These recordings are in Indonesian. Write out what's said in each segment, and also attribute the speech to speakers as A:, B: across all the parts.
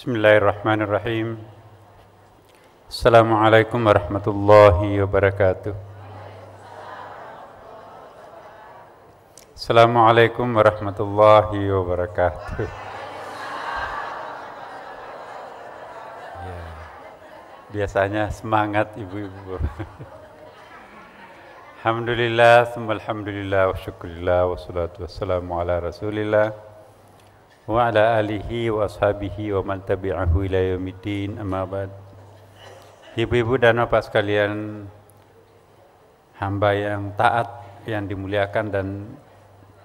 A: Bismillahirrahmanirrahim. Assalamualaikum warahmatullahi wabarakatuh. Assalamualaikum warahmatullahi wabarakatuh. Ya, biasanya semangat ibu-ibu. Alhamdulillah, alhamdulillah, wa syukurillah, wa salatu wassalamu ala rasulillah wa ala alihi wa ashabihi wa man tabi'ahu ila yaumiddin, amma ba'd. Ibu-ibu dan bapak sekalian, hamba yang taat, yang dimuliakan dan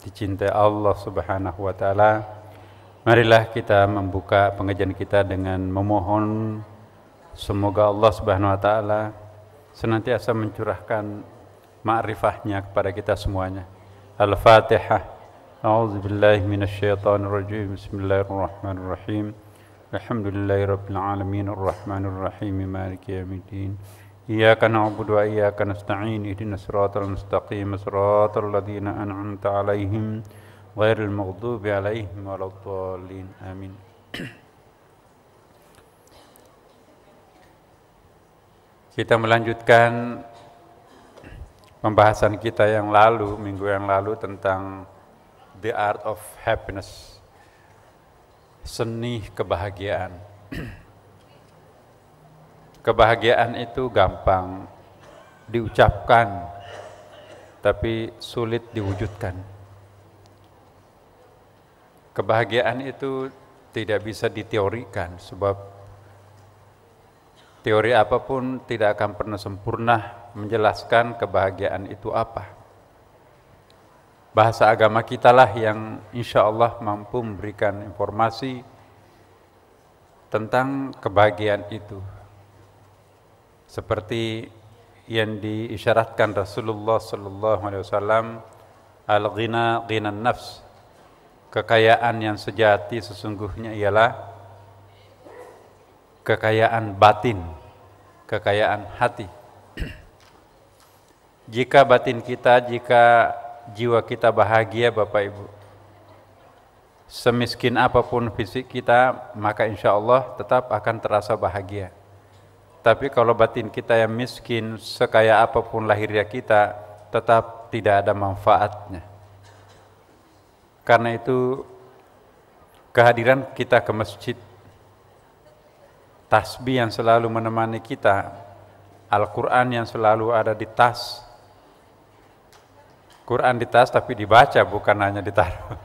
A: dicintai Allah Subhanahu wa taala, marilah kita membuka pengajian kita dengan memohon semoga Allah Subhanahu wa taala senantiasa mencurahkan ma'rifahnya kepada kita semuanya. Al-Fatihah. A'udzu billahi minasyaitonir rajim. Bismillahirrahmanirrahim. Alhamdulillahirabbil alamin arrahmanir rahim maliki yaumiddin. Iyyaka na'budu wa iyyaka nasta'in. Ihdinas siratal mustaqim, siratal ladzina an'amta 'alaihim ghairil maghdubi 'alaihim waladdallin. Amin. Kita melanjutkan pembahasan kita yang lalu, minggu yang lalu, tentang The Art of Happiness, seni kebahagiaan. Kebahagiaan itu gampang diucapkan, tapi sulit diwujudkan. Kebahagiaan itu tidak bisa diteorikan, sebab teori apapun tidak akan pernah sempurna menjelaskan kebahagiaan itu apa. Bahasa agama kita lah yang insya Allah mampu memberikan informasi tentang kebahagiaan itu. Seperti yang diisyaratkan Rasulullah sallallahu alaihi wasallam, al-ghina ghinan nafs. Kekayaan yang sejati sesungguhnya ialah kekayaan batin, kekayaan hati. Jika batin kita, jika jiwa kita bahagia, Bapak Ibu, semiskin apapun fisik kita, maka insya Allah tetap akan terasa bahagia. Tapi kalau batin kita yang miskin, sekaya apapun lahiriah kita, tetap tidak ada manfaatnya. Karena itu kehadiran kita ke masjid, tasbih yang selalu menemani kita, Al-Quran yang selalu ada di tas. Quran di tas tapi dibaca, bukan hanya ditaruh.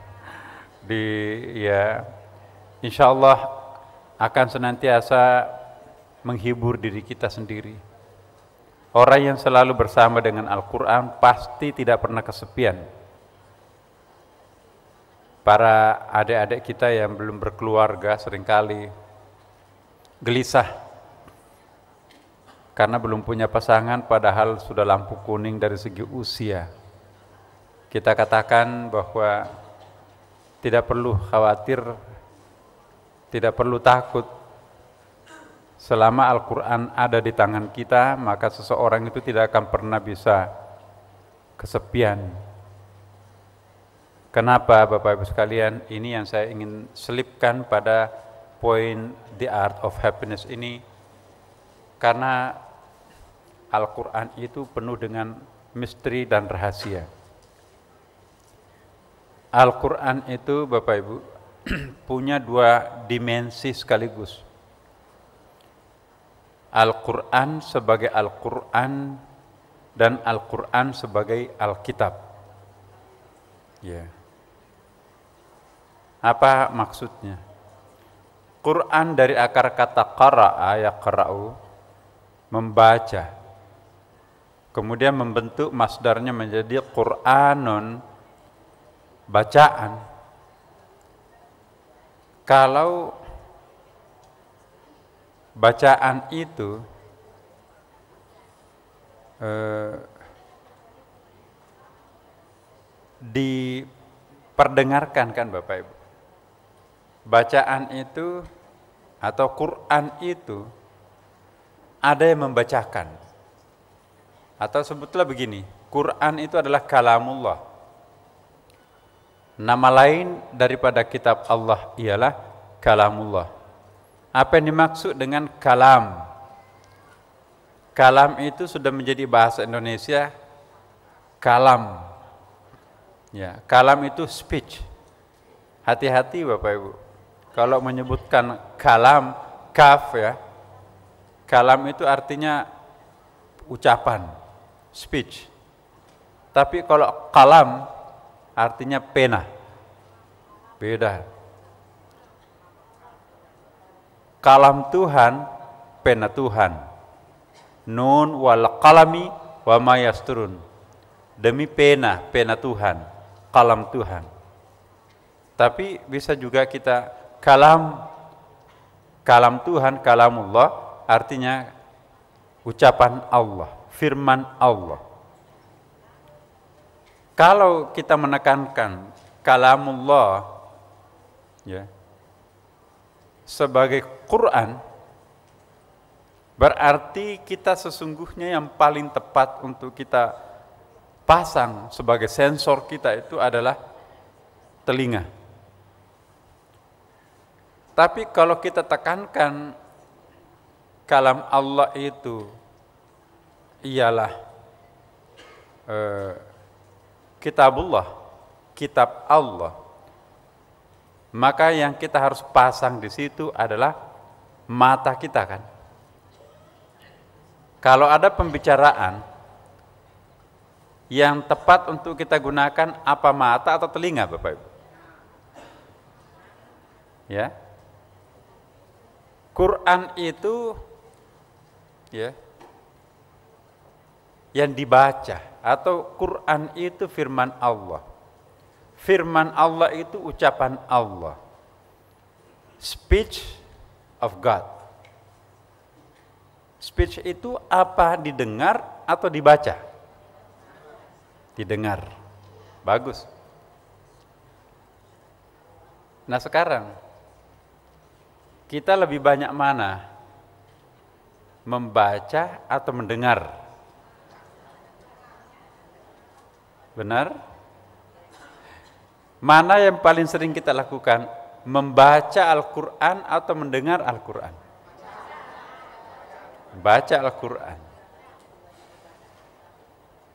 A: Insya Allah akan senantiasa menghibur diri kita sendiri. Orang yang selalu bersama dengan Al-Quran pasti tidak pernah kesepian. Para adik-adik kita yang belum berkeluarga seringkali gelisah karena belum punya pasangan, padahal sudah lampu kuning dari segi usia. Kita katakan bahwa tidak perlu khawatir, tidak perlu takut. Selama Al-Quran ada di tangan kita, maka seseorang itu tidak akan pernah bisa kesepian. Kenapa Bapak Ibu sekalian? Ini yang saya ingin selipkan pada poin The Art of Happiness ini. Karena Al-Quran itu penuh dengan misteri dan rahasia. Al-Quran itu Bapak Ibu punya dua dimensi sekaligus. Al-Quran sebagai Al-Quran dan Al-Quran sebagai Alkitab. Ya. Apa maksudnya? Quran dari akar kata qara'a, yaqra'u, membaca. Kemudian membentuk masdarnya menjadi Qur'anun, bacaan. Kalau bacaan itu diperdengarkan, kan Bapak Ibu, bacaan itu atau Quran itu ada yang membacakan, atau sebutlah begini, Quran itu adalah kalamullah. Nama lain daripada kitab Allah ialah kalamullah. Apa yang dimaksud dengan kalam? Kalam itu sudah menjadi bahasa Indonesia kalam. Ya, kalam itu speech. Hati-hati Bapak Ibu. Kalau menyebutkan kalam, kaf ya. Kalam itu artinya ucapan, speech. Tapi kalau kalam artinya pena. Beda. Kalam Tuhan, pena Tuhan. Nun wal qalami wa ma yasturun. Demi pena Tuhan, kalam Tuhan. Tapi bisa juga kita kalam Tuhan, kalamullah artinya ucapan Allah, firman Allah. Kalau kita menekankan kalamullah ya sebagai Quran, berarti kita sesungguhnya yang paling tepat untuk kita pasang sebagai sensor kita itu adalah telinga. Tapi kalau kita tekankan kalam Allah itu ialah kitabullah, kitab Allah, maka yang kita harus pasang di situ adalah mata kita kan. Kalau ada pembicaraan yang tepat untuk kita gunakan apa mata atau telinga Bapak Ibu? Ya. Quran itu ya yang dibaca atau Quran itu firman Allah. Firman Allah itu ucapan Allah. Speech of God. Speech itu apa, didengar atau dibaca? Didengar. Bagus. Nah sekarang, kita lebih banyak mana? Membaca atau mendengar? Benar? Mana yang paling sering kita lakukan? Membaca Al-Quran atau mendengar Al-Quran? Baca Al-Quran.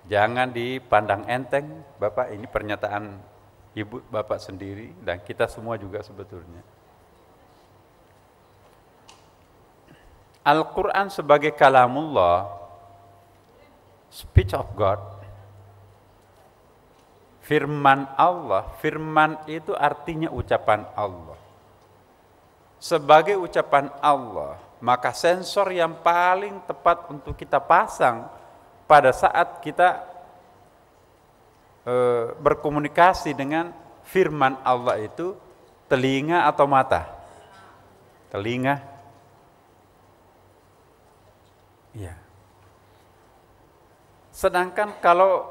A: Jangan dipandang enteng, Bapak, ini pernyataan Ibu Bapak sendiri dan kita semua juga sebetulnya. Al-Quran sebagai kalamullah, speech of God, firman Allah. Firman itu artinya ucapan Allah. Sebagai ucapan Allah, maka sensor yang paling tepat untuk kita pasang pada saat kita berkomunikasi dengan firman Allah itu telinga atau mata? Telinga. Ya. Sedangkan kalau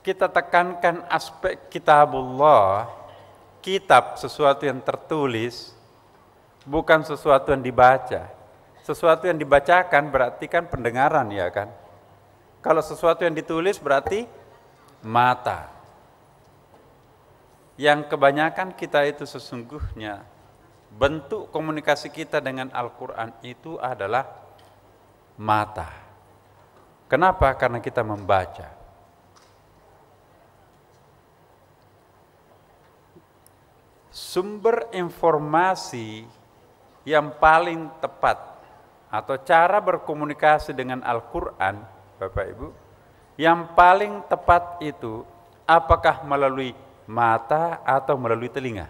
A: kita tekankan aspek kitabullah, kitab sesuatu yang tertulis, bukan sesuatu yang dibaca. Sesuatu yang dibacakan berarti kan pendengaran ya kan. Kalau sesuatu yang ditulis berarti mata. Yang kebanyakan kita itu sesungguhnya bentuk komunikasi kita dengan Al-Quran itu adalah mata. Kenapa? Karena kita membaca. Sumber informasi yang paling tepat atau cara berkomunikasi dengan Al-Quran, Bapak Ibu, yang paling tepat itu apakah melalui mata atau melalui telinga?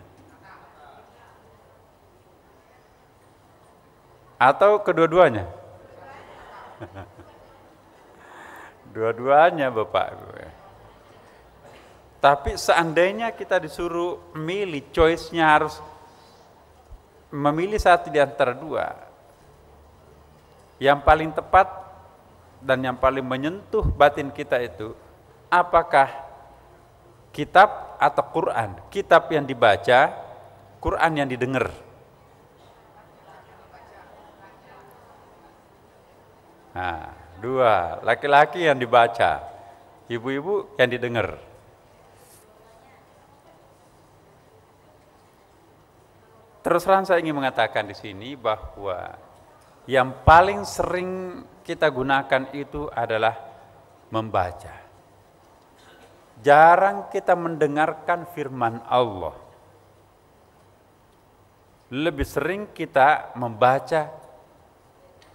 A: Atau kedua-duanya? Dua-duanya Bapak Ibu. Tapi seandainya kita disuruh milih, choice-nya harus memilih satu di antara dua. Yang paling tepat dan yang paling menyentuh batin kita itu, apakah kitab atau Quran? Kitab yang dibaca, Quran yang didengar. Nah, dua, laki-laki yang dibaca, ibu-ibu yang didengar. Terus terang saya ingin mengatakan di sini bahwa yang paling sering kita gunakan itu adalah membaca. Jarang kita mendengarkan firman Allah. Lebih sering kita membaca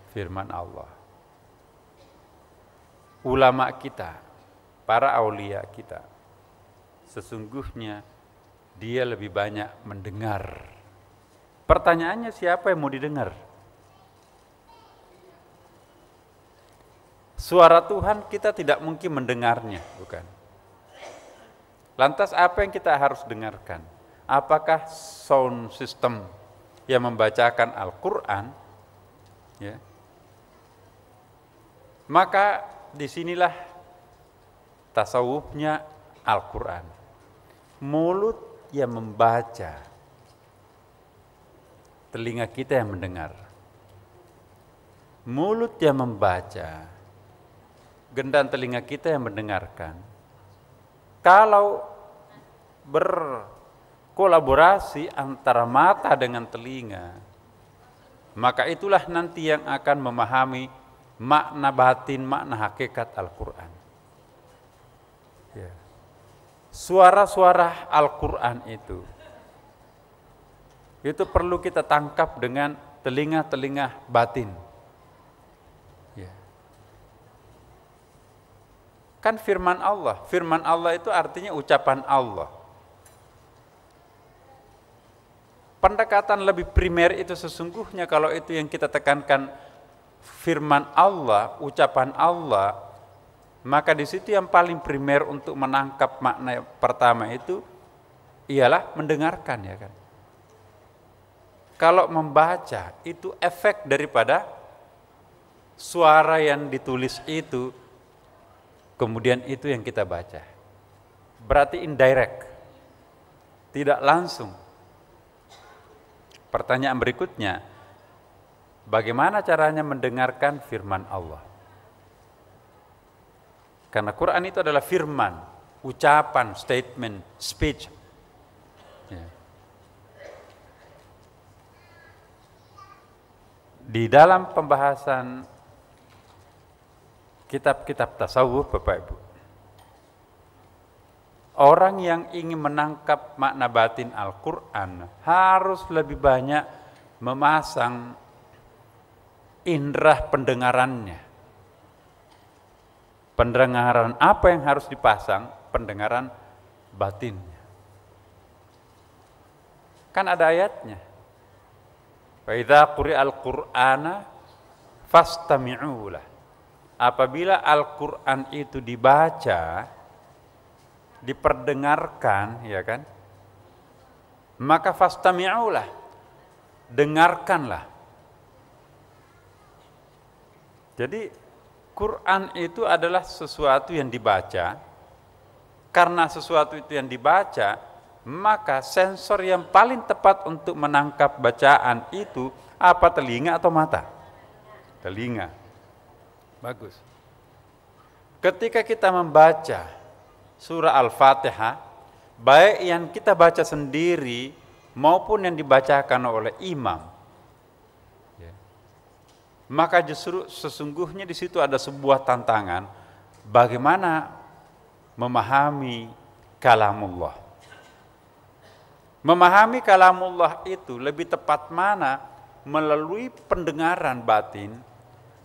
A: firman Allah. Ulama kita, para aulia kita, sesungguhnya dia lebih banyak mendengar. Pertanyaannya, siapa yang mau didengar? Suara Tuhan kita tidak mungkin mendengarnya, bukan? Lantas apa yang kita harus dengarkan? Apakah sound system yang membacakan Al-Quran? Ya. Maka disinilah tasawufnya Al-Quran. Mulut yang membaca, telinga kita yang mendengar. Mulut yang membaca, gendang telinga kita yang mendengarkan. Kalau berkolaborasi antara mata dengan telinga, maka itulah nanti yang akan memahami makna batin, makna hakikat Al-Quran. Ya. Suara-suara Al-Quran itu perlu kita tangkap dengan telinga-telinga batin. Ya. Kan firman Allah itu artinya ucapan Allah. Pendekatan lebih primer itu sesungguhnya kalau itu yang kita tekankan firman Allah, ucapan Allah, maka di situ yang paling primer untuk menangkap makna pertama itu ialah mendengarkan, ya kan. Kalau membaca itu efek daripada suara yang ditulis itu, kemudian itu yang kita baca. Berarti indirect, tidak langsung. Pertanyaan berikutnya, bagaimana caranya mendengarkan firman Allah? Karena Quran itu adalah firman, ucapan, statement, speech. Ya. Di dalam pembahasan kitab-kitab tasawuf, Bapak Ibu, orang yang ingin menangkap makna batin Al-Quran harus lebih banyak memasang indera pendengarannya. Pendengaran apa yang harus dipasang? Pendengaran batinnya. Kan ada ayatnya. Fa idza quri'al Qur'ana fastami'u lah. Apabila Al-Qur'an itu dibaca, diperdengarkan, ya kan? Maka fastami'u lah. Dengarkanlah. Jadi Quran itu adalah sesuatu yang dibaca. Karena sesuatu itu yang dibaca, maka sensor yang paling tepat untuk menangkap bacaan itu apa, telinga atau mata? Telinga. Bagus. Ketika kita membaca surah Al-Fatihah, baik yang kita baca sendiri maupun yang dibacakan oleh imam, maka justru sesungguhnya di situ ada sebuah tantangan bagaimana memahami kalamullah. Memahami kalamullah itu lebih tepat mana, melalui pendengaran batin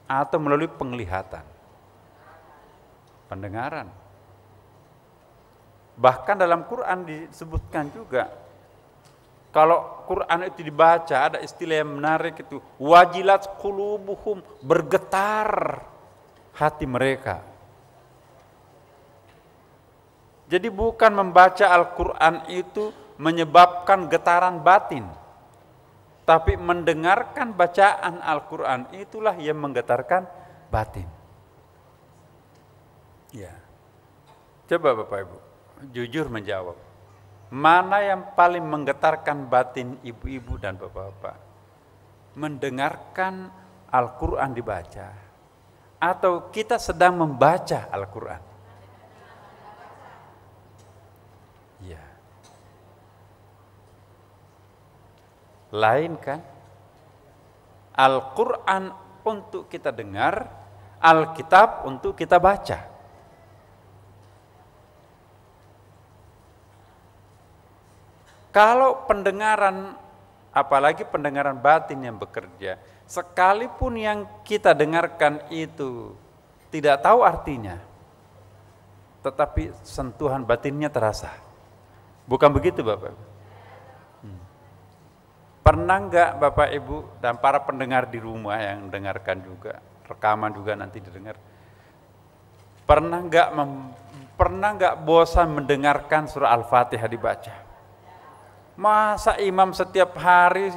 A: atau melalui penglihatan? Pendengaran. Bahkan dalam Quran disebutkan juga, kalau Quran itu dibaca, ada istilah yang menarik itu, wajilat qulubuhum, bergetar hati mereka. Jadi bukan membaca Al-Quran itu menyebabkan getaran batin, tapi mendengarkan bacaan Al-Quran itulah yang menggetarkan batin. Ya. Coba Bapak Ibu jujur menjawab, mana yang paling menggetarkan batin ibu-ibu dan bapak-bapak? Mendengarkan Al-Quran dibaca atau kita sedang membaca Al-Quran? Ya. Lain kan? Al-Quran untuk kita dengar, Alkitab untuk kita baca. Kalau pendengaran, apalagi pendengaran batin yang bekerja, sekalipun yang kita dengarkan itu tidak tahu artinya, tetapi sentuhan batinnya terasa. Bukan begitu Bapak? Pernah enggak Bapak Ibu dan para pendengar di rumah yang dengarkan juga, rekaman juga nanti didengar, pernah enggak bosan mendengarkan surah Al-Fatihah dibaca? Masa imam setiap hari,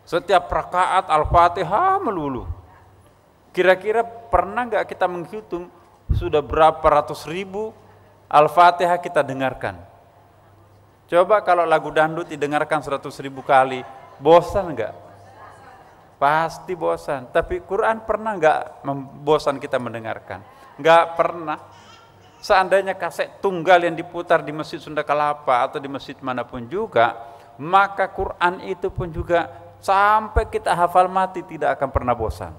A: setiap rakaat Al-Fatihah melulu? Kira-kira pernah enggak kita menghitung sudah berapa ratus ribu Al-Fatihah kita dengarkan? Coba kalau lagu dangdut didengarkan 100.000 kali, bosan enggak? Pasti bosan. Tapi Quran pernah enggak membosan kita mendengarkan? Enggak pernah. Seandainya kaset tunggal yang diputar di Masjid Sunda Kelapa atau di masjid manapun juga, maka Quran itu pun juga sampai kita hafal mati tidak akan pernah bosan.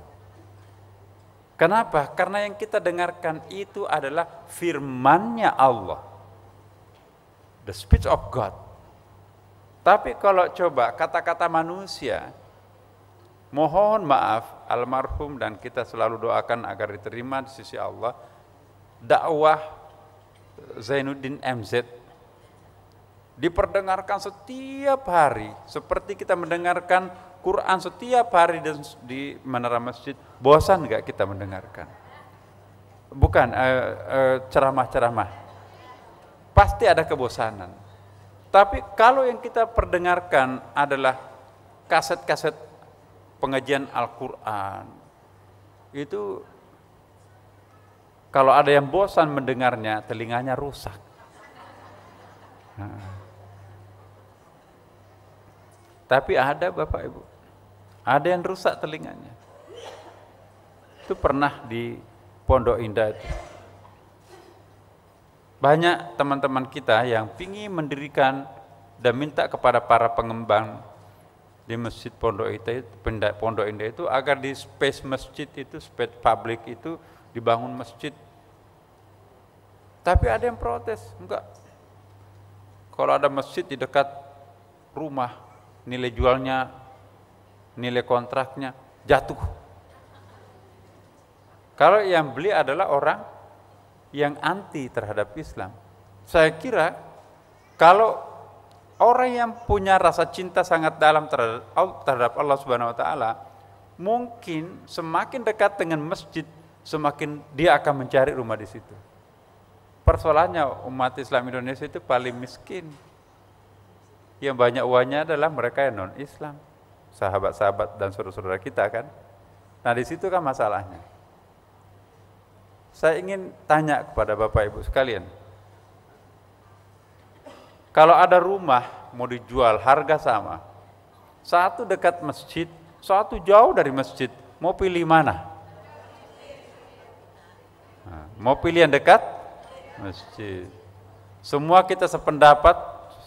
A: Kenapa? Karena yang kita dengarkan itu adalah firman-Nya Allah, the speech of God. Tapi kalau coba kata-kata manusia, mohon maaf almarhum dan kita selalu doakan agar diterima di sisi Allah, dakwah Zainuddin MZ diperdengarkan setiap hari seperti kita mendengarkan Quran setiap hari di menara masjid. Bosan enggak kita mendengarkan? Bukan ceramah-ceramah, pasti ada kebosanan. Tapi kalau yang kita perdengarkan adalah kaset-kaset pengajian Al-Quran, itu kalau ada yang bosan mendengarnya, telinganya rusak. Tapi ada Bapak Ibu, ada yang rusak telinganya. Itu pernah di Pondok Indah itu. Banyak teman-teman kita yang ingin mendirikan dan minta kepada para pengembang di Masjid Pondok Indah itu agar di space masjid itu, space publik itu dibangun masjid. Tapi ada yang protes, enggak. Kalau ada masjid di dekat rumah, nilai jualnya, nilai kontraknya jatuh. Kalau yang beli adalah orang yang anti terhadap Islam. Saya kira kalau orang yang punya rasa cinta sangat dalam terhadap Allah Subhanahu wa taala, mungkin semakin dekat dengan masjid, semakin dia akan mencari rumah di situ. Persoalannya umat Islam Indonesia itu paling miskin. Yang banyak uangnya adalah mereka yang non-Islam, sahabat-sahabat dan saudara-saudara kita kan. Nah di situ kan masalahnya. Saya ingin tanya kepada Bapak Ibu sekalian, kalau ada rumah mau dijual harga sama, satu dekat masjid, satu jauh dari masjid, mau pilih mana? Nah, mau pilih yang dekat masjid. Semua kita sependapat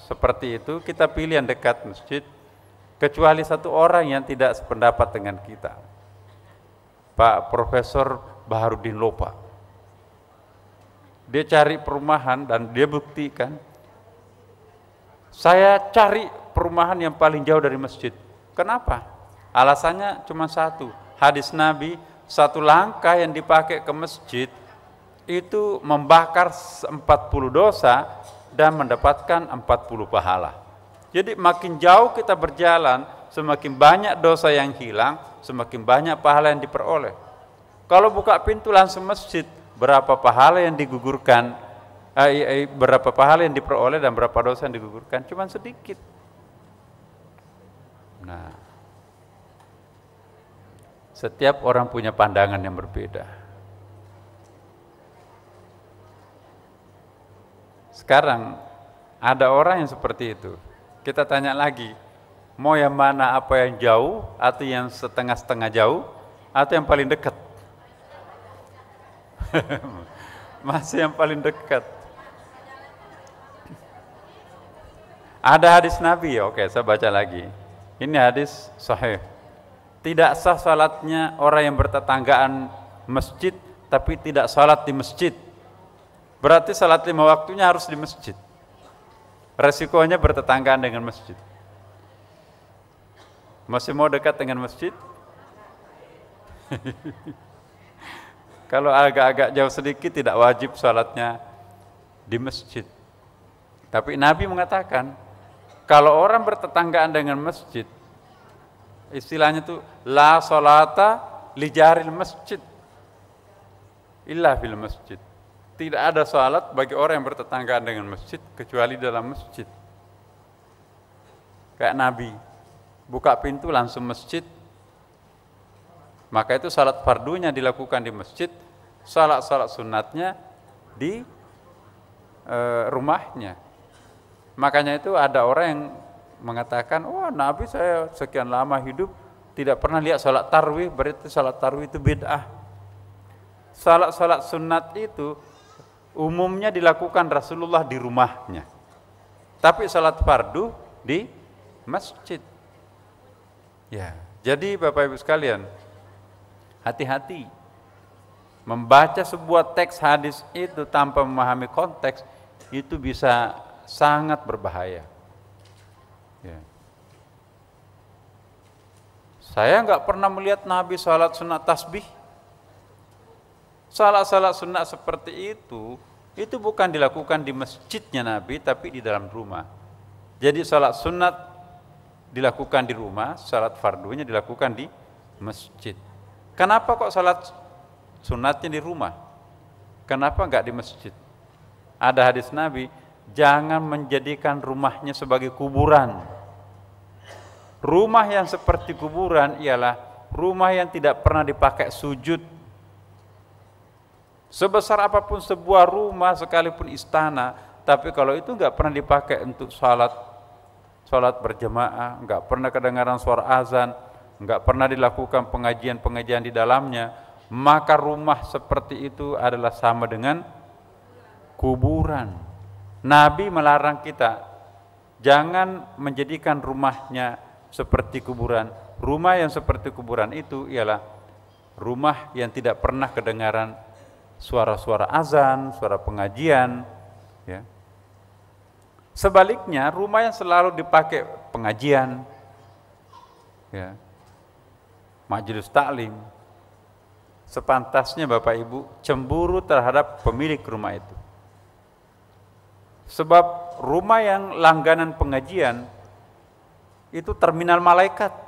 A: seperti itu, kita pilih yang dekat masjid, kecuali satu orang yang tidak sependapat dengan kita, Pak Profesor Baharudin Lopa. Dia cari perumahan dan dia buktikan, saya cari perumahan yang paling jauh dari masjid. Kenapa? Alasannya cuma satu, hadis Nabi, satu langkah yang dipakai ke masjid itu membakar 40 dosa dan mendapatkan 40 pahala. Jadi makin jauh kita berjalan, semakin banyak dosa yang hilang, semakin banyak pahala yang diperoleh. Kalau buka pintu langsung masjid, berapa pahala yang digugurkan, berapa pahala yang diperoleh dan berapa dosa yang digugurkan, cuma sedikit. Nah, setiap orang punya pandangan yang berbeda. Sekarang ada orang yang seperti itu. Kita tanya lagi, mau yang mana, apa yang jauh atau yang setengah-setengah jauh atau yang paling dekat? Masih yang paling dekat. Ada hadis Nabi, oke saya baca lagi. Ini hadis sahih. Tidak sah salatnya orang yang bertetanggaan masjid tapi tidak salat di masjid. Berarti salat 5 waktunya harus di masjid. Resikonya bertetanggaan dengan masjid. Masih mau dekat dengan masjid? Kalau agak-agak jauh sedikit tidak wajib salatnya di masjid. Tapi Nabi mengatakan, kalau orang bertetanggaan dengan masjid, istilahnya itu la salata li jaril masjid illa fil masjid. Tidak ada salat bagi orang yang bertetanggaan dengan masjid kecuali dalam masjid. Kayak Nabi buka pintu langsung masjid, maka itu salat fardunya dilakukan di masjid, salat sunatnya di rumahnya. Makanya itu ada orang yang mengatakan, wah Nabi saya sekian lama hidup tidak pernah lihat salat tarawih, berarti salat tarawih itu bid'ah. Salat sunat itu umumnya dilakukan Rasulullah di rumahnya, tapi salat fardu di masjid. Ya, jadi Bapak Ibu sekalian, hati-hati membaca sebuah teks hadis itu tanpa memahami konteks itu bisa sangat berbahaya. Ya. Saya nggak pernah melihat Nabi salat sunat tasbih. Salat sunat seperti itu bukan dilakukan di masjidnya Nabi, tapi di dalam rumah. Jadi salat sunat dilakukan di rumah, salat fardunya dilakukan di masjid. Kenapa kok salat sunatnya di rumah? Kenapa enggak di masjid? Ada hadis Nabi, jangan menjadikan rumahnya sebagai kuburan. Rumah yang seperti kuburan ialah rumah yang tidak pernah dipakai sujud. Sebesar apapun sebuah rumah, sekalipun istana, tapi kalau itu enggak pernah dipakai untuk salat berjamaah, enggak pernah kedengaran suara azan, enggak pernah dilakukan pengajian-pengajian di dalamnya, maka rumah seperti itu adalah sama dengan kuburan. Nabi melarang kita jangan menjadikan rumahnya seperti kuburan. Rumah yang seperti kuburan itu ialah rumah yang tidak pernah kedengaran suara-suara azan, suara pengajian, ya. Sebaliknya, rumah yang selalu dipakai pengajian, ya, majelis taklim, sepantasnya Bapak Ibu cemburu terhadap pemilik rumah itu. Sebab rumah yang langganan pengajian itu terminal malaikat.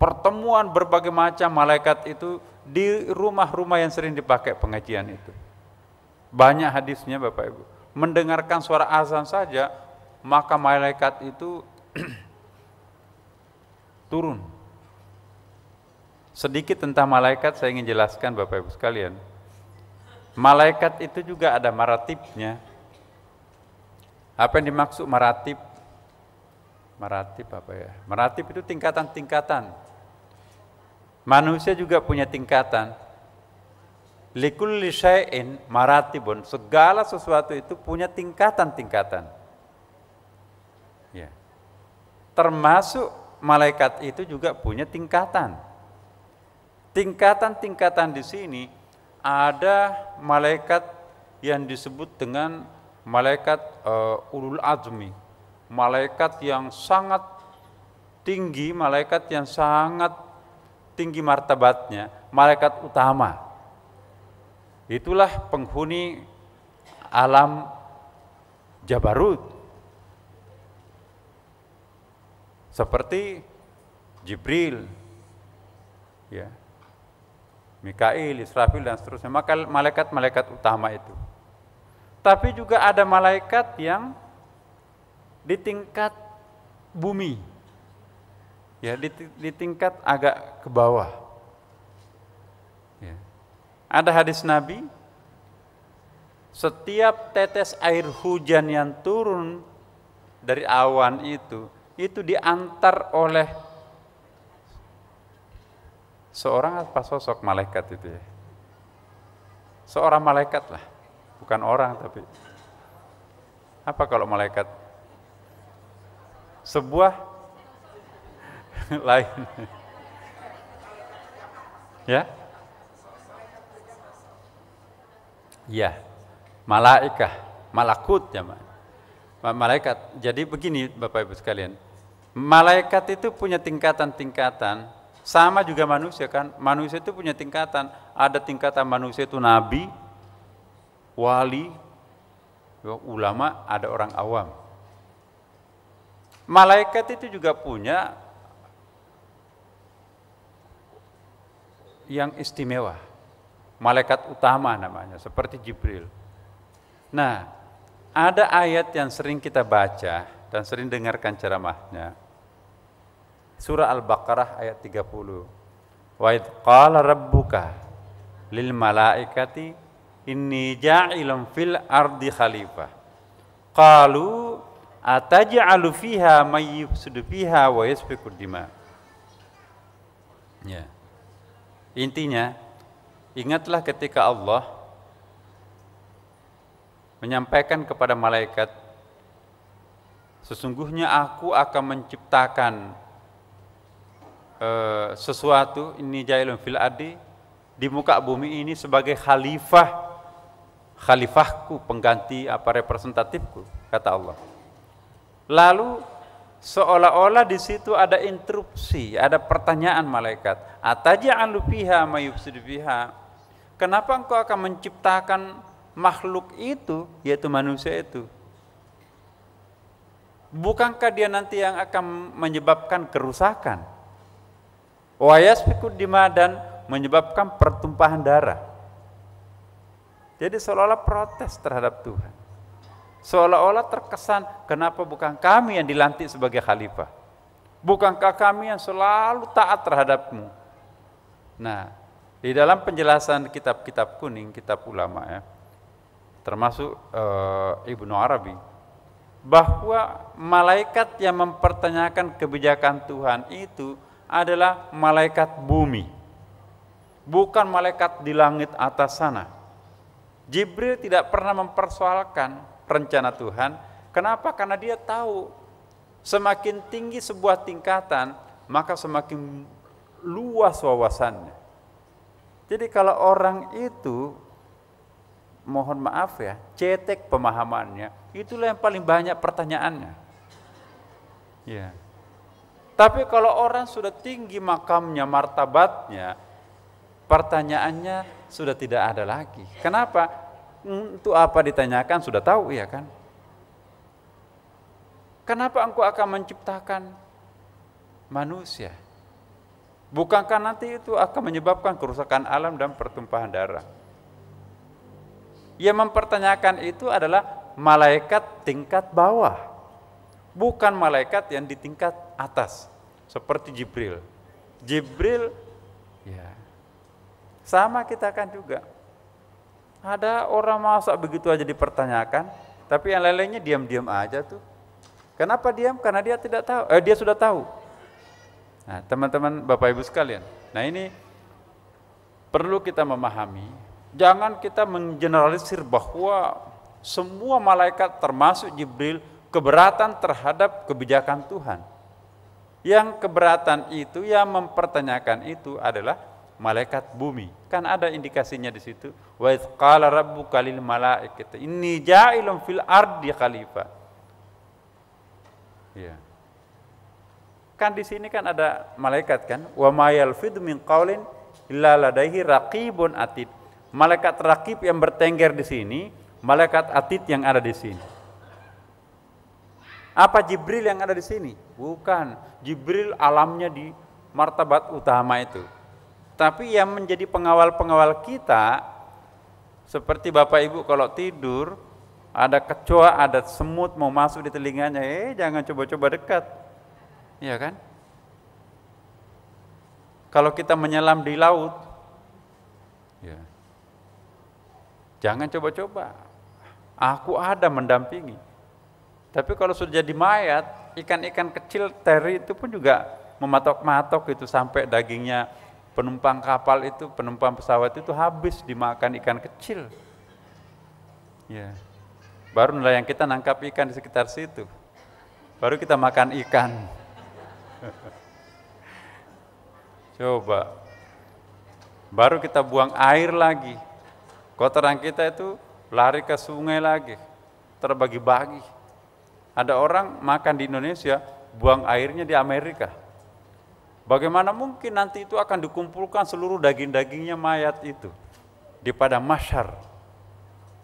A: Pertemuan berbagai macam malaikat itu di rumah-rumah yang sering dipakai pengajian itu. Banyak hadisnya Bapak Ibu. Mendengarkan suara azan saja, maka malaikat itu turun. Sedikit tentang malaikat saya ingin jelaskan Bapak Ibu sekalian. Malaikat itu juga ada maratibnya. Apa yang dimaksud maratib? Maratib apa ya? Maratib itu tingkatan-tingkatan. Manusia juga punya tingkatan. Likulli syai'in maratibun. Segala sesuatu itu punya tingkatan-tingkatan. Ya. Termasuk malaikat itu juga punya tingkatan. Tingkatan-tingkatan di sini ada malaikat yang disebut dengan malaikat ulul azmi. Malaikat yang sangat tinggi, malaikat yang sangat tinggi martabatnya, malaikat utama. Itulah penghuni alam Jabarut. Seperti Jibril, ya, Mikail, Israfil dan seterusnya, maka malaikat-malaikat utama itu. Tapi juga ada malaikat yang di tingkat bumi, ya, di tingkat agak ke bawah. Ya. Ada hadis Nabi, setiap tetes air hujan yang turun dari awan itu diantar oleh seorang apa sosok malaikat itu ya. Seorang malaikat lah, bukan orang tapi apa kalau malaikat? sebuah lain. Ya? Ya, malakut ya, malaikat. Jadi begini Bapak Ibu sekalian, malaikat itu punya tingkatan-tingkatan, sama juga manusia kan. Manusia itu punya tingkatan. Ada tingkatan manusia itu nabi, wali, ulama, ada orang awam. Malaikat itu juga punya yang istimewa, malaikat utama namanya, seperti Jibril. Nah, ada ayat yang sering kita baca dan sering dengarkan ceramahnya. Surah Al-Baqarah ayat 30. Wa idz qala rabbuka lil malaikati inni ja'ilun fil ardi khalifah. Qalu ataj'alu fiha may yufsidu fiha wa yasfiku dima. Ya. Intinya, ingatlah ketika Allah menyampaikan kepada malaikat, sesungguhnya aku akan menciptakan sesuatu, ini jailun fil ardi, di muka bumi ini sebagai khalifahku, pengganti representatifku, kata Allah. Lalu seolah-olah di situ ada interupsi, ada pertanyaan malaikat, ataj'alu fiha may yufsidu fiha. Kenapa engkau akan menciptakan makhluk itu, yaitu manusia itu? Bukankah dia nanti yang akan menyebabkan kerusakan? Wa yasfiku dima, dan menyebabkan pertumpahan darah. Jadi seolah-olah protes terhadap Tuhan. Seolah-olah terkesan, kenapa bukan kami yang dilantik sebagai khalifah? Bukankah kami yang selalu taat terhadapmu? Nah, di dalam penjelasan kitab-kitab kuning, kitab ulama ya, termasuk Ibnu Arabi, bahwa malaikat yang mempertanyakan kebijakan Tuhan itu adalah malaikat bumi, bukan malaikat di langit atas sana. Jibril tidak pernah mempersoalkan rencana Tuhan. Kenapa? Karena dia tahu semakin tinggi sebuah tingkatan, maka semakin luas wawasannya. Jadi kalau orang itu, mohon maaf ya, cetek pemahamannya, itulah yang paling banyak pertanyaannya. Ya. Tapi kalau orang sudah tinggi makamnya, martabatnya, pertanyaannya sudah tidak ada lagi. Kenapa? Untuk apa ditanyakan, sudah tahu ya kan? Kenapa engkau akan menciptakan manusia? Bukankah nanti itu akan menyebabkan kerusakan alam dan pertumpahan darah? Yang mempertanyakan itu adalah malaikat tingkat bawah, bukan malaikat yang di tingkat atas, seperti Jibril. Jibril, ya, sama kita kan juga. Ada orang masa begitu aja dipertanyakan, tapi yang lain-lainnya diam-diam aja tuh. Kenapa diam? Karena dia tidak tahu. Dia sudah tahu. Nah, teman-teman, Bapak Ibu sekalian, nah ini perlu kita memahami. Jangan kita menggeneralisir bahwa semua malaikat termasuk Jibril keberatan terhadap kebijakan Tuhan. Yang keberatan itu, yang mempertanyakan itu adalah malaikat bumi. Kan ada indikasinya di situ. Wa idz qala rabbuka lil malaikati inni ja'ilun fil ardi khalifah. Ya. Kan di sini kan ada malaikat kan, wa ma yalfidhu min qaulin illa ladaihi raqibun atid. Malaikat raqib yang bertengger di sini, malaikat atid yang ada di sini. Apa Jibril yang ada di sini? Bukan. Jibril alamnya di martabat utama itu. Tapi yang menjadi pengawal-pengawal kita, seperti Bapak Ibu kalau tidur, ada kecoa, ada semut mau masuk di telinganya, jangan coba-coba dekat. Iya kan? Kalau kita menyelam di laut, ya, jangan coba-coba. Aku ada mendampingi. Tapi kalau sudah jadi mayat, ikan-ikan kecil teri itu pun juga mematok-matok itu sampai dagingnya penumpang kapal itu, penumpang pesawat itu habis dimakan ikan kecil. Ya. Baru nelayan kita nangkap ikan di sekitar situ. baru kita makan ikan. Coba, baru kita buang air lagi, kotoran kita itu lari ke sungai lagi, terbagi-bagi. Ada orang makan di Indonesia, buang airnya di Amerika. Bagaimana mungkin nanti itu akan dikumpulkan seluruh daging-dagingnya mayat itu di padang mahsyar?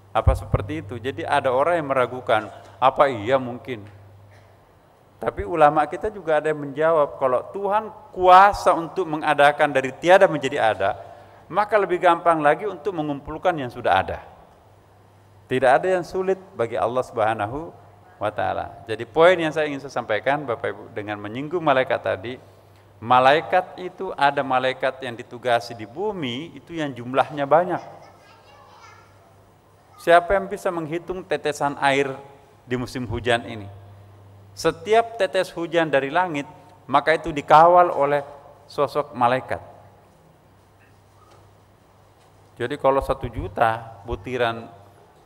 A: Apa seperti itu? Jadi ada orang yang meragukan, apa iya mungkin? Tapi ulama kita juga ada yang menjawab, kalau Tuhan kuasa untuk mengadakan dari tiada menjadi ada, maka lebih gampang lagi untuk mengumpulkan yang sudah ada. Tidak ada yang sulit bagi Allah Subhanahu wa ta'ala. Jadi poin yang saya ingin sampaikan Bapak Ibu, dengan menyinggung malaikat tadi, malaikat itu ada malaikat yang ditugasi di bumi, itu yang jumlahnya banyak. Siapa yang bisa menghitung tetesan air di musim hujan ini? Setiap tetes hujan dari langit, maka itu dikawal oleh sosok malaikat. Jadi kalau 1 juta butiran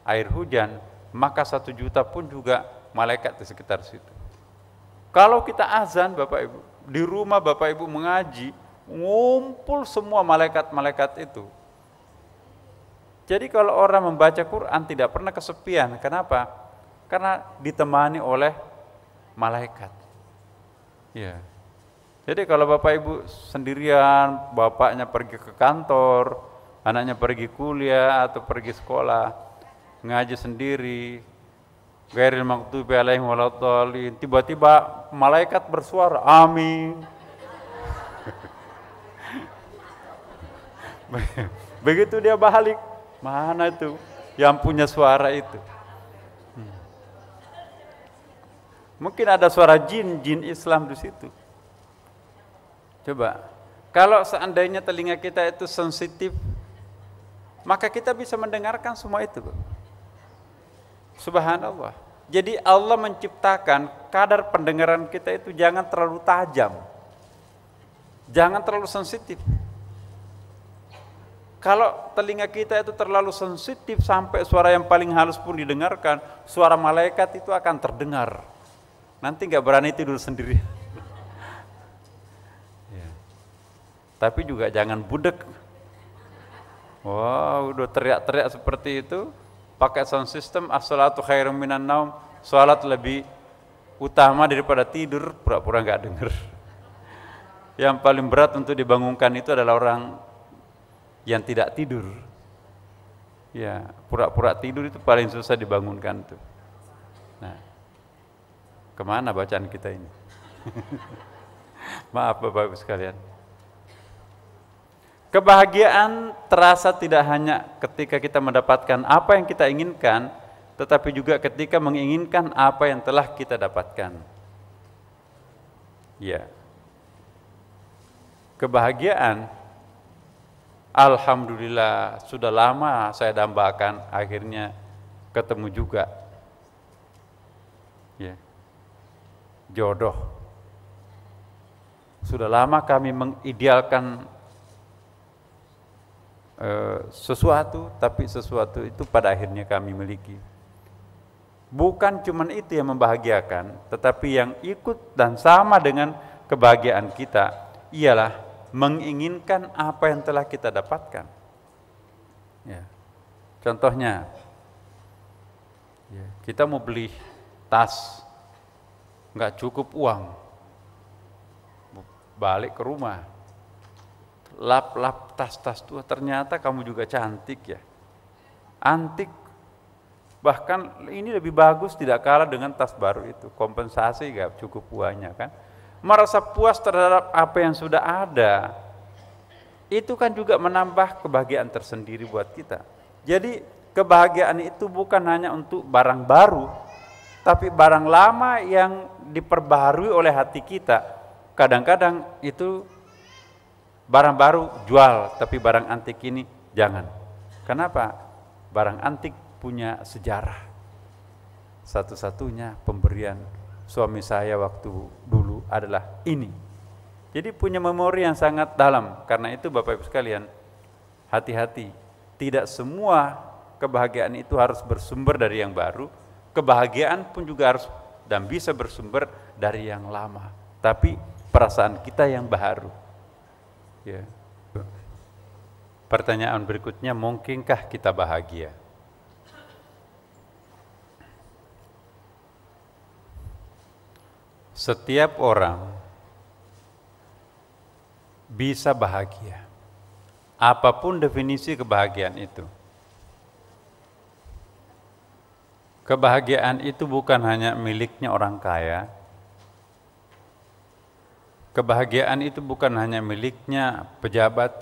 A: air hujan, maka 1 juta pun juga malaikat di sekitar situ. Kalau kita azan Bapak Ibu, di rumah Bapak Ibu mengaji, ngumpul semua malaikat-malaikat itu. Jadi kalau orang membaca Quran tidak pernah kesepian. Kenapa? Karena ditemani oleh malaikat. Ya. Jadi kalau Bapak Ibu sendirian, bapaknya pergi ke kantor, anaknya pergi kuliah atau pergi sekolah, ngaji sendiri, ghairil maghdubi alaihim waladhdallin, tiba-tiba malaikat bersuara, amin. Begitu dia balik, mana itu yang punya suara itu? Mungkin ada suara jin Islam di situ. Coba, kalau seandainya telinga kita itu sensitif, maka kita bisa mendengarkan semua itu. Subhanallah. Jadi Allah menciptakan kadar pendengaran kita itu jangan terlalu tajam, jangan terlalu sensitif. Kalau telinga kita itu terlalu sensitif sampai suara yang paling halus pun didengarkan, suara malaikat itu akan terdengar. Nanti nggak berani tidur sendiri. Ya. Tapi juga jangan budek. Wow, udah teriak-teriak seperti itu, pakai sound system, as-salatu khairum minan naum, salat lebih utama daripada tidur, pura-pura nggak dengar. Yang paling berat untuk dibangunkan itu adalah orang yang tidak tidur. Ya, pura-pura tidur itu paling susah dibangunkan tuh. Nah, kemana bacaan kita ini? Maaf Bapak Ibu sekalian. Kebahagiaan terasa tidak hanya ketika kita mendapatkan apa yang kita inginkan, tetapi juga ketika menginginkan apa yang telah kita dapatkan. Ya. Kebahagiaan, alhamdulillah sudah lama saya dambakan, akhirnya ketemu juga. Ya. Jodoh. Sudah lama kami mengidealkan sesuatu, tapi sesuatu itu pada akhirnya kami miliki. Bukan cuma itu yang membahagiakan, tetapi yang ikut dan sama dengan kebahagiaan kita ialah menginginkan apa yang telah kita dapatkan. Ya. Contohnya, ya, kita mau beli tas, nggak cukup uang, balik ke rumah, lap-lap tas-tas tua, ternyata kamu juga cantik ya, antik, bahkan ini lebih bagus tidak kalah dengan tas baru itu, kompensasi nggak cukup uangnya kan, merasa puas terhadap apa yang sudah ada, itu kan juga menambah kebahagiaan tersendiri buat kita. Jadi kebahagiaan itu bukan hanya untuk barang baru, tapi barang lama yang diperbaharui oleh hati kita. Kadang-kadang itu barang baru jual, tapi barang antik ini jangan. Kenapa? Barang antik punya sejarah. Satu-satunya pemberian suami saya waktu dulu adalah ini. Jadi punya memori yang sangat dalam. Karena itu Bapak Ibu sekalian, hati-hati. Tidak semua kebahagiaan itu harus bersumber dari yang baru. Kebahagiaan pun juga harus dan bisa bersumber dari yang lama. Tapi perasaan kita yang baru. Ya. Pertanyaan berikutnya, mungkinkah kita bahagia? Setiap orang bisa bahagia. Apapun definisi kebahagiaan itu. Kebahagiaan itu bukan hanya miliknya orang kaya. Kebahagiaan itu bukan hanya miliknya pejabat.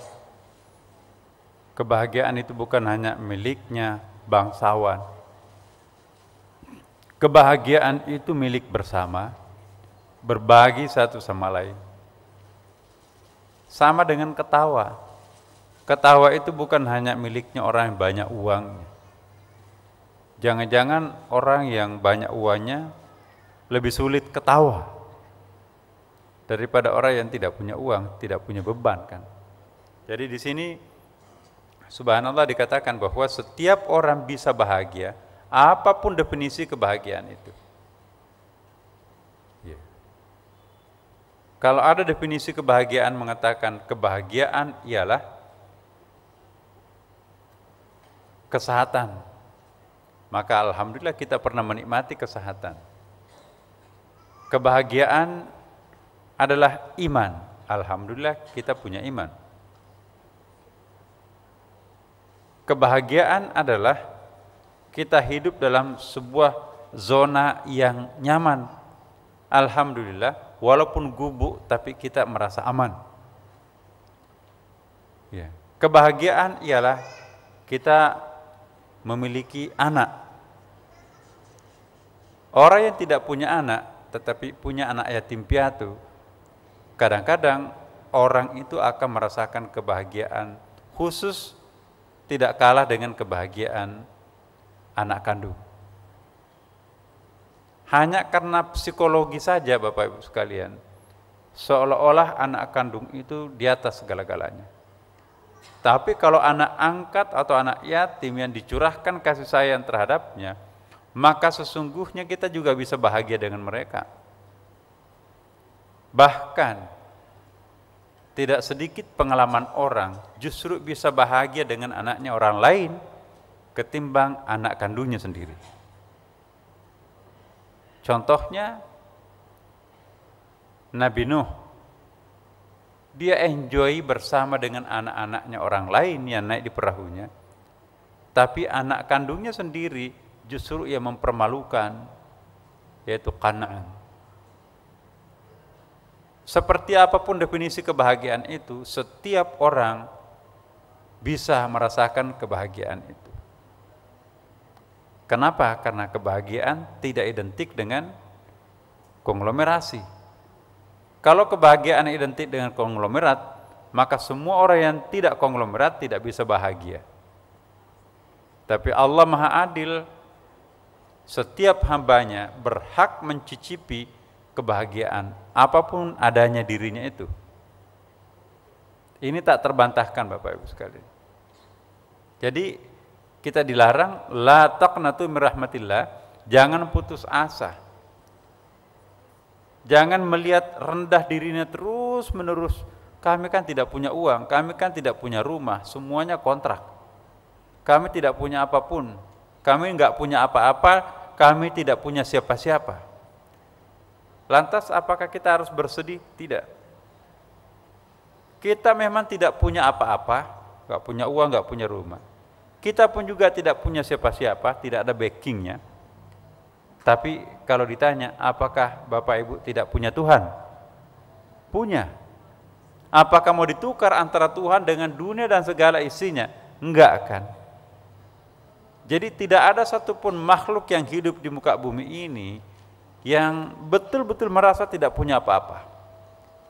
A: Kebahagiaan itu bukan hanya miliknya bangsawan. Kebahagiaan itu milik bersama, berbagi satu sama lain. Sama dengan ketawa. Ketawa itu bukan hanya miliknya orang yang banyak uangnya. Jangan-jangan orang yang banyak uangnya lebih sulit ketawa daripada orang yang tidak punya uang, tidak punya beban kan. Jadi di sini subhanallah dikatakan bahwa setiap orang bisa bahagia, apapun definisi kebahagiaan itu. Ya. Kalau ada definisi kebahagiaan mengatakan kebahagiaan ialah kesehatan, maka alhamdulillah kita pernah menikmati kesehatan. Kebahagiaan adalah iman. Alhamdulillah kita punya iman. Kebahagiaan adalah kita hidup dalam sebuah zona yang nyaman. Alhamdulillah, walaupun gubuk tapi kita merasa aman. Ya. Kebahagiaan ialah kita memiliki anak. Orang yang tidak punya anak tetapi punya anak yatim piatu, kadang-kadang orang itu akan merasakan kebahagiaan khusus tidak kalah dengan kebahagiaan anak kandung. Hanya karena psikologi saja Bapak Ibu sekalian, seolah-olah anak kandung itu di atas segala-galanya. Tapi kalau anak angkat atau anak yatim yang dicurahkan kasih sayang terhadapnya, maka sesungguhnya kita juga bisa bahagia dengan mereka. Bahkan tidak sedikit pengalaman orang justru bisa bahagia dengan anaknya orang lain ketimbang anak kandungnya sendiri. Contohnya Nabi Nuh, dia enjoy bersama dengan anak-anaknya orang lain yang naik di perahunya, tapi anak kandungnya sendiri justru ia mempermalukan, yaitu Kanaan. Seperti apapun definisi kebahagiaan itu, setiap orang bisa merasakan kebahagiaan itu. Kenapa? Karena kebahagiaan tidak identik dengan konglomerasi. Kalau kebahagiaan identik dengan konglomerat, maka semua orang yang tidak konglomerat tidak bisa bahagia. Tapi Allah Maha Adil, setiap hambanya berhak mencicipi kebahagiaan apapun adanya dirinya itu. Ini tak terbantahkan Bapak Ibu sekalian. Jadi kita dilarang la taqnatu min rahmatillah, jangan putus asa. Jangan melihat rendah dirinya terus menerus. Kami kan tidak punya uang, kami kan tidak punya rumah, semuanya kontrak. Kami tidak punya apapun, kami enggak punya apa-apa, kami tidak punya siapa-siapa. Lantas apakah kita harus bersedih? Tidak. Kita memang tidak punya apa-apa, enggak punya uang, enggak punya rumah. Kita pun juga tidak punya siapa-siapa, tidak ada backingnya. Tapi kalau ditanya, apakah Bapak Ibu tidak punya Tuhan? Punya. Apakah mau ditukar antara Tuhan dengan dunia dan segala isinya? Enggak kan. Jadi tidak ada satupun makhluk yang hidup di muka bumi ini yang betul-betul merasa tidak punya apa-apa.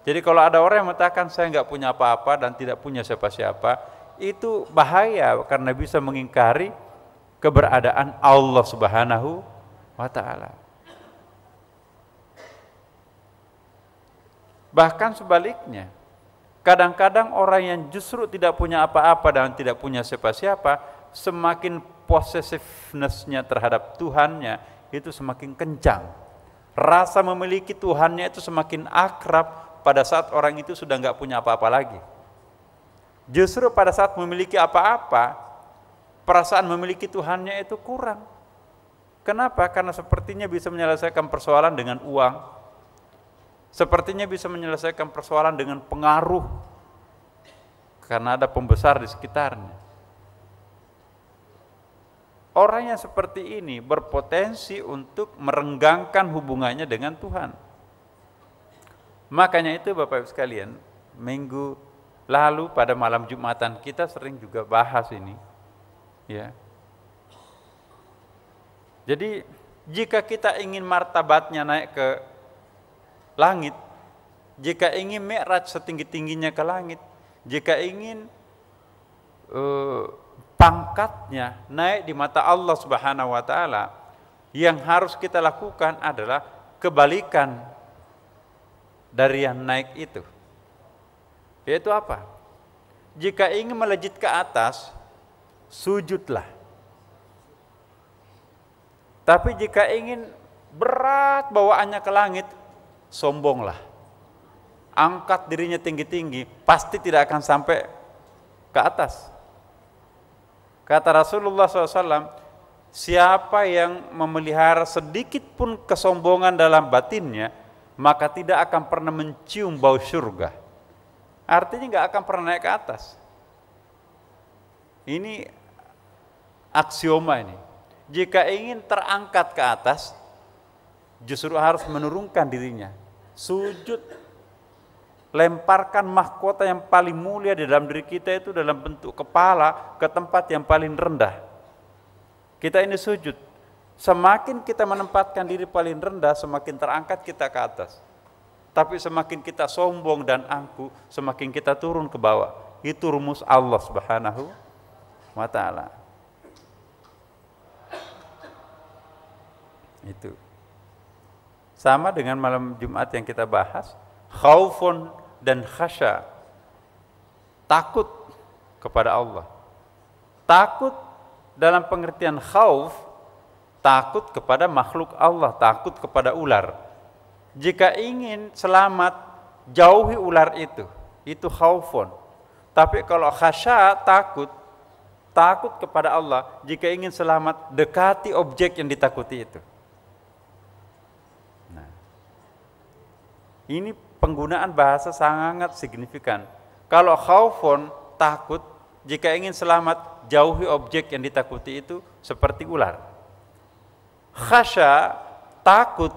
A: Jadi kalau ada orang yang mengatakan saya enggak punya apa-apa dan tidak punya siapa-siapa, itu bahaya karena bisa mengingkari keberadaan Allah Subhanahu wa ta'ala. Bahkan sebaliknya, kadang-kadang orang yang justru tidak punya apa-apa dan tidak punya siapa-siapa, semakin possessiveness-nya terhadap Tuhannya itu semakin kencang. Rasa memiliki Tuhannya itu semakin akrab pada saat orang itu sudah nggak punya apa-apa lagi. Justru pada saat memiliki apa-apa, perasaan memiliki Tuhannya itu kurang. Kenapa? Karena sepertinya bisa menyelesaikan persoalan dengan uang, sepertinya bisa menyelesaikan persoalan dengan pengaruh, karena ada pembesar di sekitarnya. Orang yang seperti ini berpotensi untuk merenggangkan hubungannya dengan Tuhan. Makanya itu Bapak Ibu sekalian, minggu lalu pada malam Jumatan kita sering juga bahas ini. Ya. Jadi jika kita ingin martabatnya naik ke langit, jika ingin mi'raj setinggi-tingginya ke langit, jika ingin pangkatnya naik di mata Allah Subhanahu wa taala, yang harus kita lakukan adalah kebalikan dari yang naik itu. Yaitu apa? Jika ingin melejit ke atas, sujudlah. Tapi jika ingin berat bawaannya ke langit, sombonglah. Angkat dirinya tinggi-tinggi, pasti tidak akan sampai ke atas. Kata Rasulullah SAW, siapa yang memelihara sedikit pun kesombongan dalam batinnya, maka tidak akan pernah mencium bau surga. Artinya nggak akan pernah naik ke atas. Ini aksioma ini. Jika ingin terangkat ke atas, justru harus menurunkan dirinya. Sujud, lemparkan mahkota yang paling mulia di dalam diri kita itu dalam bentuk kepala ke tempat yang paling rendah. Kita ini sujud. Semakin kita menempatkan diri paling rendah, semakin terangkat kita ke atas. Tapi semakin kita sombong dan angkuh, semakin kita turun ke bawah. Itu rumus Allah Subhanahu wa taala. Itu. Sama dengan malam Jumat yang kita bahas, khaufun dan khasya, takut kepada Allah. Takut dalam pengertian khauf, takut kepada makhluk Allah, takut kepada ular. Jika ingin selamat, jauhi ular itu khaufun. Tapi kalau khasya, takut kepada Allah. Jika ingin selamat, dekati objek yang ditakuti itu. Nah, ini penggunaan bahasa sangat signifikan. Kalau khaufun, takut, jika ingin selamat, jauhi objek yang ditakuti itu seperti ular. Khasya, takut,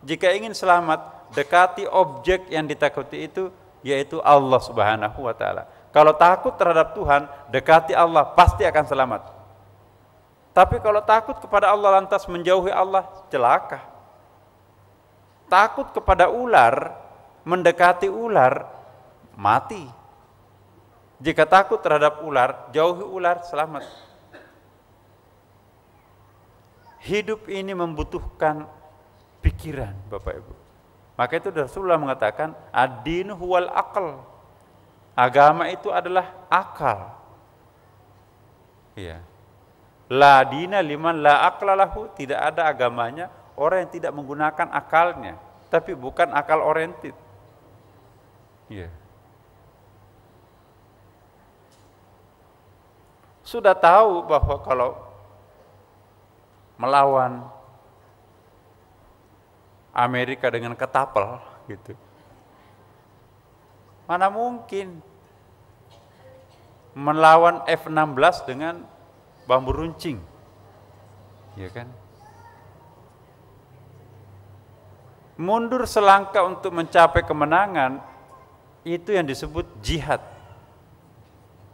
A: jika ingin selamat, dekati objek yang ditakuti itu, yaitu Allah Subhanahu wa taala. Kalau takut terhadap Tuhan, dekati Allah, pasti akan selamat. Tapi kalau takut kepada Allah lantas menjauhi Allah, celaka. Takut kepada ular, mendekati ular, mati. Jika takut terhadap ular, jauhi ular, selamat. Hidup ini membutuhkan pikiran, Bapak Ibu. Maka itu Rasulullah mengatakan, ad-dinu huwal aql. Agama itu adalah akal. Iya. La dina liman la aqla lahu, tidak ada agamanya orang yang tidak menggunakan akalnya, tapi bukan akal oriented. Iya. Sudah tahu bahwa kalau melawan Amerika dengan ketapel gitu, mana mungkin melawan F-16 dengan bambu runcing, ya kan? Mundur selangkah untuk mencapai kemenangan, itu yang disebut jihad.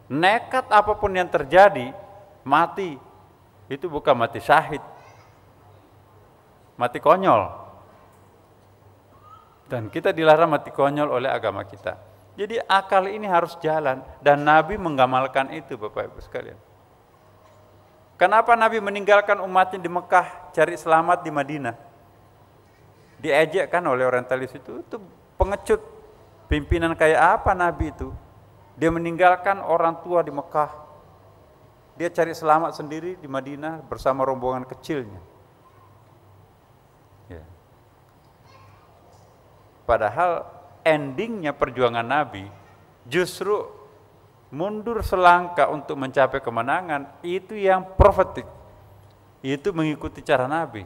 A: Nekat apapun yang terjadi, mati. Itu bukan mati syahid, mati konyol. Dan kita dilarang mati konyol oleh agama kita. Jadi akal ini harus jalan, dan Nabi menggamalkan itu, Bapak Ibu sekalian. Kenapa Nabi meninggalkan umatnya di Mekah, cari selamat di Madinah? Diejek kan oleh orientalis itu pengecut. Pimpinan kayak apa Nabi itu? Dia meninggalkan orang tua di Mekah, dia cari selamat sendiri di Madinah bersama rombongan kecilnya. Ya. Padahal endingnya perjuangan Nabi justru mundur selangkah untuk mencapai kemenangan, itu yang profetik. Itu mengikuti cara Nabi.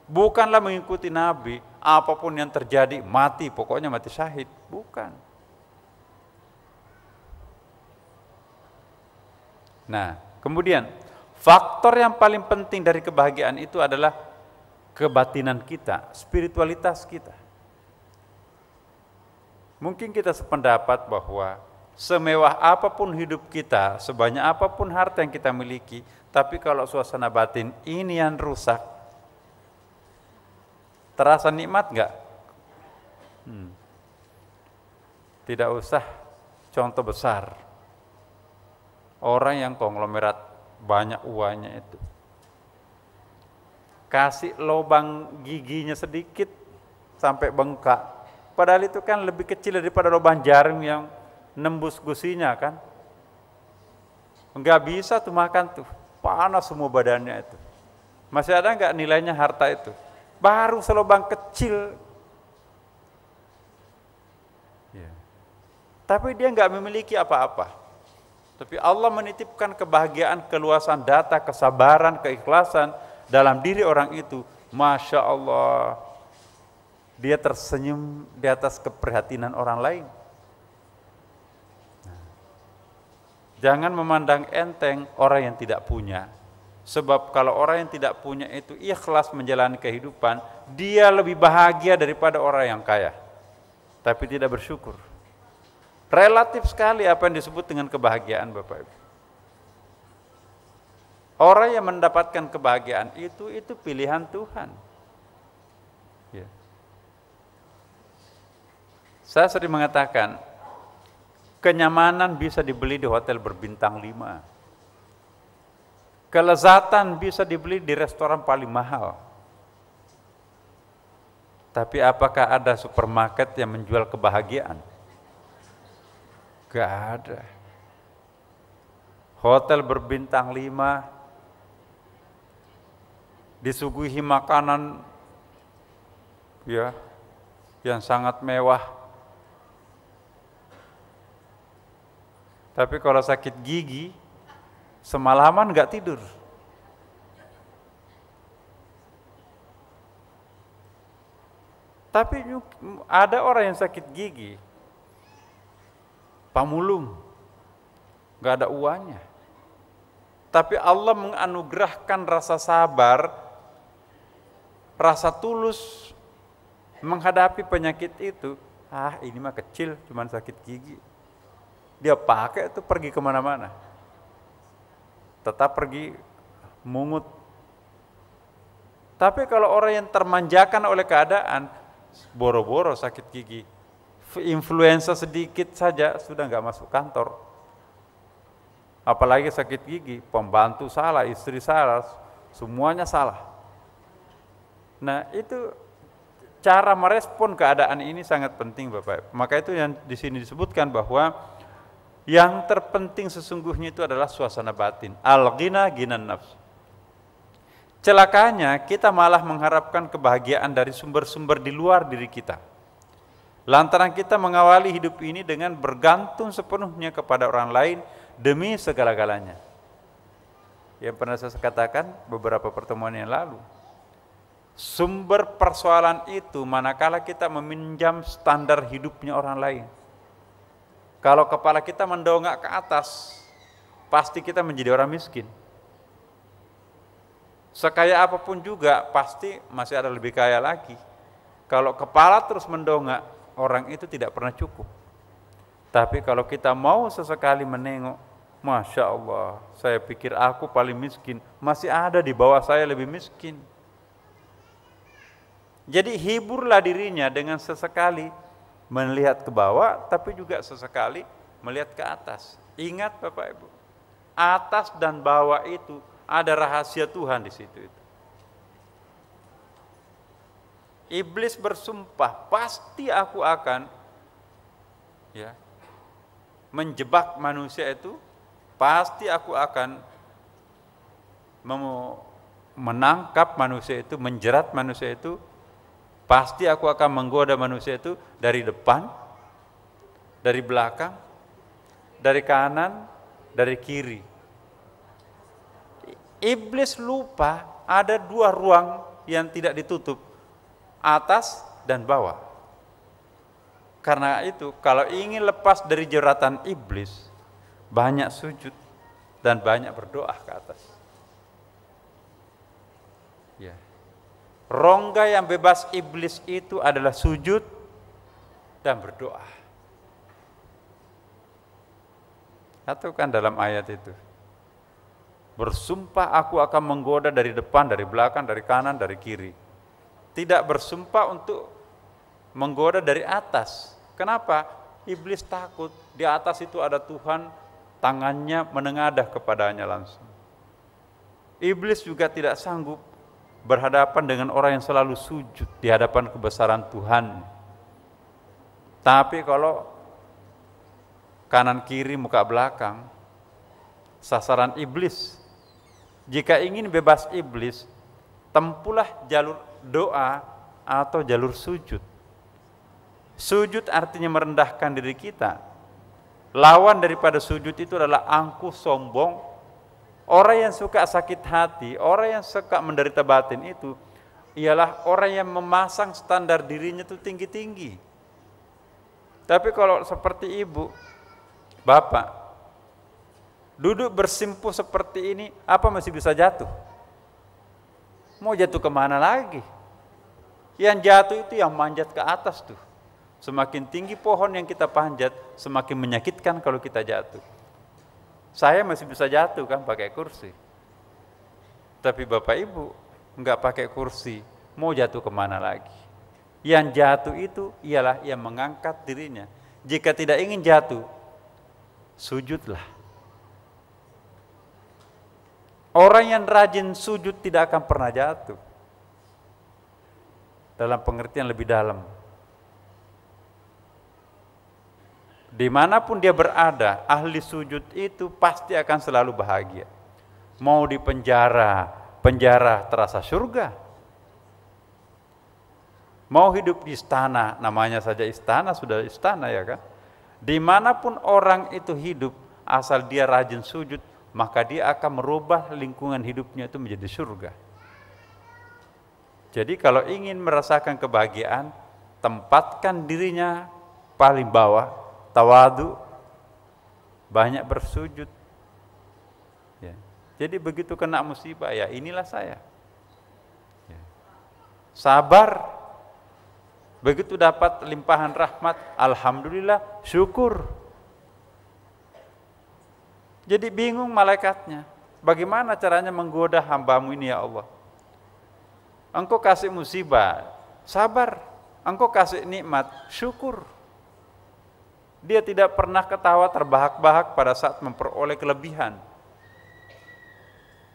A: Bukanlah mengikuti Nabi, apapun yang terjadi mati, pokoknya mati syahid. Bukan. Nah, kemudian faktor yang paling penting dari kebahagiaan itu adalah kebatinan kita, spiritualitas kita. Mungkin kita sependapat bahwa semewah apapun hidup kita, sebanyak apapun harta yang kita miliki, tapi kalau suasana batin ini yang rusak, terasa nikmat enggak? Tidak usah contoh besar. Orang yang konglomerat banyak uangnya itu, kasih lubang giginya sedikit sampai bengkak, padahal itu kan lebih kecil daripada lubang jarum yang nembus gusinya kan. Enggak bisa tuh makan tuh, panas semua badannya itu. Masih ada enggak nilainya harta itu? Baru selubang kecil. Ya. Tapi dia enggak memiliki apa-apa. Tapi Allah menitipkan kebahagiaan, keluasan data, kesabaran, keikhlasan dalam diri orang itu. Masya Allah, dia tersenyum di atas keprihatinan orang lain. Jangan memandang enteng orang yang tidak punya. Sebab kalau orang yang tidak punya itu ikhlas menjalani kehidupan, dia lebih bahagia daripada orang yang kaya, tapi tidak bersyukur. Relatif sekali apa yang disebut dengan kebahagiaan, Bapak Ibu. Orang yang mendapatkan kebahagiaan itu pilihan Tuhan. Ya. Saya sering mengatakan, kenyamanan bisa dibeli di hotel berbintang 5. Kelezatan bisa dibeli di restoran paling mahal. Tapi apakah ada supermarket yang menjual kebahagiaan? Gak ada. Hotel berbintang 5 disuguhi makanan ya yang sangat mewah. Tapi kalau sakit gigi semalaman gak tidur. Tapi ada orang yang sakit gigi pamulung, gak ada uangnya. Tapi Allah menganugerahkan rasa sabar, rasa tulus menghadapi penyakit itu. Ini mah kecil, cuman sakit gigi. Dia pakai itu pergi kemana-mana. Tetap pergi mungut. Tapi kalau orang yang termanjakan oleh keadaan, boro-boro sakit gigi, influenza sedikit saja sudah nggak masuk kantor. Apalagi sakit gigi, pembantu salah, istri salah, semuanya salah. Nah, itu cara merespon keadaan ini sangat penting, Bapak. Maka itu yang di sini disebutkan bahwa yang terpenting sesungguhnya itu adalah suasana batin. Al-ghina ghinan nafs. Celakanya kita malah mengharapkan kebahagiaan dari sumber-sumber di luar diri kita. Lantaran kita mengawali hidup ini dengan bergantung sepenuhnya kepada orang lain demi segala-galanya. Yang pernah saya katakan beberapa pertemuan yang lalu. Sumber persoalan itu manakala kita meminjam standar hidupnya orang lain. Kalau kepala kita mendongak ke atas, pasti kita menjadi orang miskin. Sekaya apapun juga pasti masih ada lebih kaya lagi. Kalau kepala terus mendongak, orang itu tidak pernah cukup. Tapi kalau kita mau sesekali menengok, Masya Allah, saya pikir aku paling miskin, masih ada di bawah saya lebih miskin. Jadi hiburlah dirinya dengan sesekali melihat ke bawah, tapi juga sesekali melihat ke atas. Ingat Bapak Ibu, atas dan bawah itu ada rahasia Tuhan di situ. Iblis bersumpah, pasti aku akan menjebak manusia itu, pasti aku akan menangkap manusia itu, menjerat manusia itu Pasti aku akan menggoda manusia itu dari depan, dari belakang, dari kanan, dari kiri. Iblis lupa ada dua ruang yang tidak ditutup, atas dan bawah. Karena itu kalau ingin lepas dari jeratan iblis, banyak sujud dan banyak berdoa ke atas. Ya. Rongga yang bebas iblis itu adalah sujud dan berdoa. Atau kan dalam ayat itu, bersumpah aku akan menggoda dari depan, dari belakang, dari kanan, dari kiri. Tidak bersumpah untuk menggoda dari atas. Kenapa? Iblis takut di atas itu ada Tuhan, tangannya menengadah kepadanya langsung. Iblis juga tidak sanggup berhadapan dengan orang yang selalu sujud di hadapan kebesaran Tuhan. Tapi kalau kanan kiri muka belakang, sasaran iblis. Jika ingin bebas iblis, tempuhlah jalur doa atau jalur sujud. Sujud artinya merendahkan diri kita. Lawan daripada sujud itu adalah angkuh, sombong. Orang yang suka sakit hati, orang yang suka menderita batin itu ialah orang yang memasang standar dirinya itu tinggi-tinggi. Tapi kalau seperti ibu, bapak, duduk bersimpuh seperti ini, apa masih bisa jatuh? Mau jatuh kemana lagi? Yang jatuh itu yang manjat ke atas tuh. Semakin tinggi pohon yang kita panjat, semakin menyakitkan kalau kita jatuh. Saya masih bisa jatuh kan pakai kursi. Tapi bapak ibu enggak pakai kursi, mau jatuh kemana lagi? Yang jatuh itu ialah yang mengangkat dirinya. Jika tidak ingin jatuh, sujudlah. Orang yang rajin sujud tidak akan pernah jatuh. Dalam pengertian lebih dalam. Dimanapun dia berada, ahli sujud itu pasti akan selalu bahagia. Mau di penjara, penjara terasa surga. Mau hidup di istana, namanya saja istana, sudah istana ya kan. Dimanapun orang itu hidup, asal dia rajin sujud, maka dia akan merubah lingkungan hidupnya itu menjadi surga. Jadi kalau ingin merasakan kebahagiaan, tempatkan dirinya paling bawah, tawadu, banyak bersujud. Ya. Jadi begitu kena musibah, ya inilah saya. Ya. Sabar. Begitu dapat limpahan rahmat, alhamdulillah, syukur. Jadi bingung malaikatnya, bagaimana caranya menggoda hambamu ini ya Allah? Engkau kasih musibah, sabar. Engkau kasih nikmat, syukur. Dia tidak pernah ketawa terbahak-bahak pada saat memperoleh kelebihan.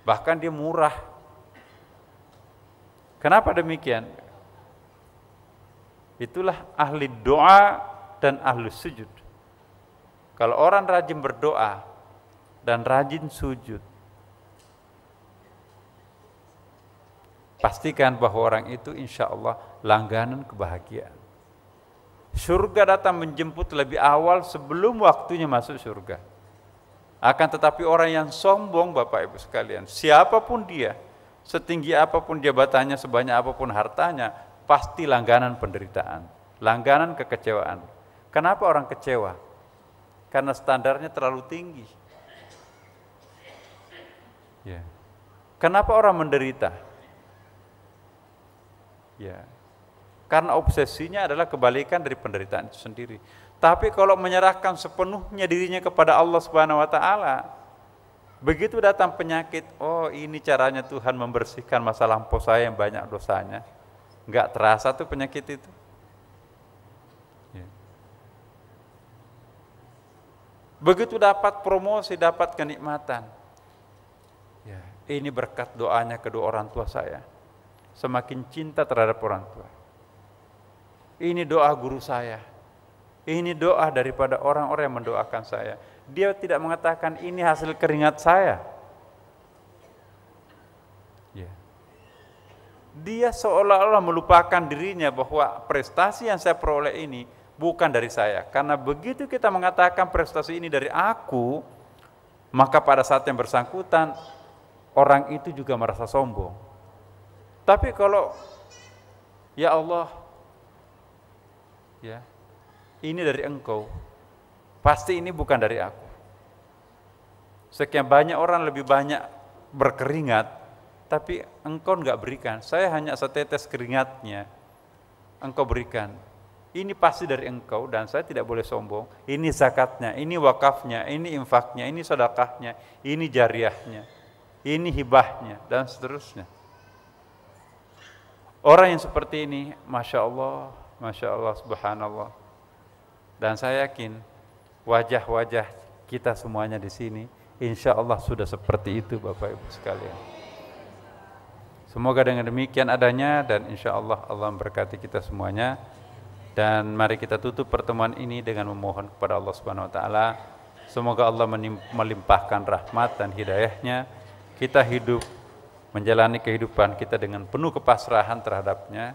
A: Bahkan dia murah. Kenapa demikian? Itulah ahli doa dan ahli sujud. Kalau orang rajin berdoa dan rajin sujud, pastikan bahwa orang itu insya Allah langganan kebahagiaan. Surga datang menjemput lebih awal sebelum waktunya masuk surga. Akan tetapi orang yang sombong, Bapak Ibu sekalian, siapapun dia, setinggi apapun jabatannya, sebanyak apapun hartanya, pasti langganan penderitaan, langganan kekecewaan. Kenapa orang kecewa? Karena standarnya terlalu tinggi. Ya. Kenapa orang menderita? Ya. Karena obsesinya adalah kebalikan dari penderitaan itu sendiri. Tapi kalau menyerahkan sepenuhnya dirinya kepada Allah Subhanahu wa taala, begitu datang penyakit, oh ini caranya Tuhan membersihkan masa lampau saya yang banyak dosanya. Enggak terasa tuh penyakit itu. Ya. Begitu dapat promosi, dapat kenikmatan. Ya, ini berkat doanya kedua orang tua saya. Semakin cinta terhadap orang tua. Ini doa guru saya. Ini doa daripada orang-orang yang mendoakan saya. Dia tidak mengatakan ini hasil keringat saya. Ya. dia seolah-olah melupakan dirinya bahwa prestasi yang saya peroleh ini bukan dari saya. Karena begitu kita mengatakan prestasi ini dari aku, maka pada saat yang bersangkutan orang itu juga merasa sombong. Tapi kalau ya Allah, ya ini dari Engkau, pasti ini bukan dari aku. Sekian banyak orang lebih banyak berkeringat, tapi Engkau enggak berikan. Saya hanya setetes keringatnya, Engkau berikan. Ini pasti dari Engkau dan saya tidak boleh sombong. Ini zakatnya, ini wakafnya, ini infaknya, ini sedekahnya, ini jariahnya, ini hibahnya, dan seterusnya. Orang yang seperti ini, Masya Allah, Subhanallah. Dan saya yakin wajah-wajah kita semuanya di sini, insya Allah sudah seperti itu Bapak Ibu sekalian. Semoga dengan demikian adanya dan insya Allah Allah memberkati kita semuanya. Dan mari kita tutup pertemuan ini dengan memohon kepada Allah Subhanahu Wa Taala. Semoga Allah melimpahkan rahmat dan hidayahnya. Kita hidup menjalani kehidupan kita dengan penuh kepasrahan terhadapnya.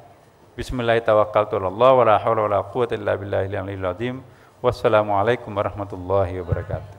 A: Bismillahirrahmanirrahim. Wassalamualaikum warahmatullahi wabarakatuh.